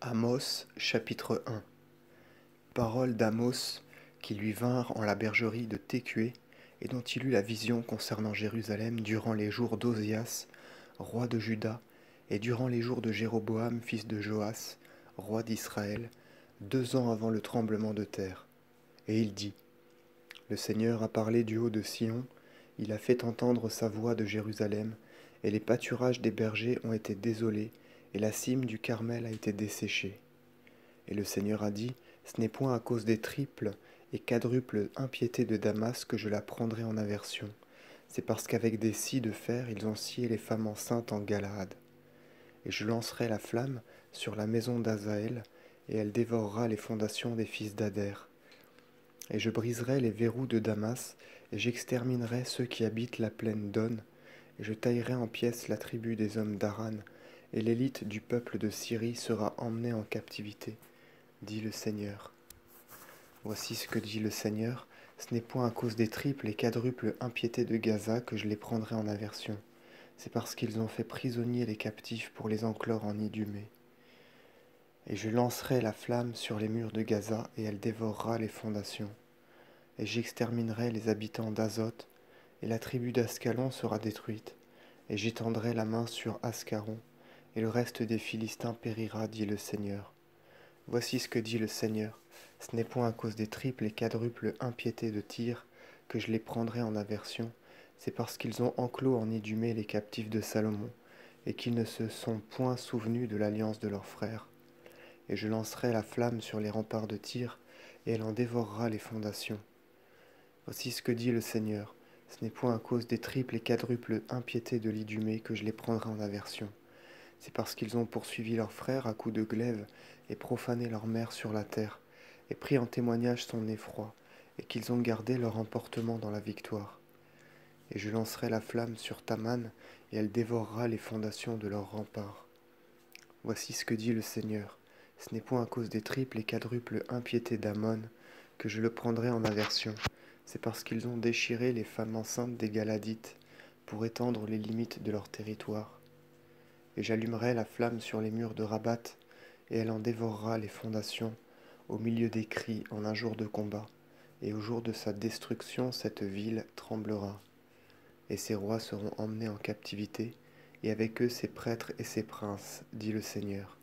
Amos chapitre 1. Paroles d'Amos qui lui vinrent en la bergerie de Técué et dont il eut la vision concernant Jérusalem durant les jours d'Ozias, roi de Juda, et durant les jours de Jéroboam, fils de Joas, roi d'Israël, 2 ans avant le tremblement de terre. Et il dit, Le Seigneur a parlé du haut de Sion, il a fait entendre sa voix de Jérusalem, et les pâturages des bergers ont été désolés, et la cime du Carmel a été desséchée. Et le Seigneur a dit, Ce n'est point à cause des triples et quadruples impiétés de Damas que je la prendrai en aversion. C'est parce qu'avec des scies de fer ils ont scié les femmes enceintes en Galaad. Et je lancerai la flamme sur la maison d'Azaël, et elle dévorera les fondations des fils d'Ader. Et je briserai les verrous de Damas, et j'exterminerai ceux qui habitent la plaine d'On, et je taillerai en pièces la tribu des hommes d'Aran, et l'élite du peuple de Syrie sera emmenée en captivité, dit le Seigneur. Voici ce que dit le Seigneur, ce n'est point à cause des triples et quadruples impiétés de Gaza que je les prendrai en aversion, c'est parce qu'ils ont fait prisonnier les captifs pour les enclore en Idumée. Et je lancerai la flamme sur les murs de Gaza, et elle dévorera les fondations. Et j'exterminerai les habitants d'Azote, et la tribu d'Ascalon sera détruite, et j'étendrai la main sur Ascaron, et le reste des Philistins périra, dit le Seigneur. Voici ce que dit le Seigneur, ce n'est point à cause des triples et quadruples impiétés de Tyr que je les prendrai en aversion, c'est parce qu'ils ont enclos en Idumée les captifs de Salomon, et qu'ils ne se sont point souvenus de l'alliance de leurs frères. Et je lancerai la flamme sur les remparts de Tyr, et elle en dévorera les fondations. Voici ce que dit le Seigneur, ce n'est point à cause des triples et quadruples impiétés de l'Idumée que je les prendrai en aversion. C'est parce qu'ils ont poursuivi leurs frères à coups de glaive et profané leur mère sur la terre, et pris en témoignage son effroi, et qu'ils ont gardé leur emportement dans la victoire. Et je lancerai la flamme sur Taman, et elle dévorera les fondations de leurs remparts. Voici ce que dit le Seigneur, ce n'est point à cause des triples et quadruples impiétés d'Amon que je le prendrai en aversion, c'est parce qu'ils ont déchiré les femmes enceintes des Galadites pour étendre les limites de leur territoire. Et j'allumerai la flamme sur les murs de Rabat, et elle en dévorera les fondations, au milieu des cris en un jour de combat, et au jour de sa destruction cette ville tremblera. Et ses rois seront emmenés en captivité, et avec eux ses prêtres et ses princes, dit le Seigneur.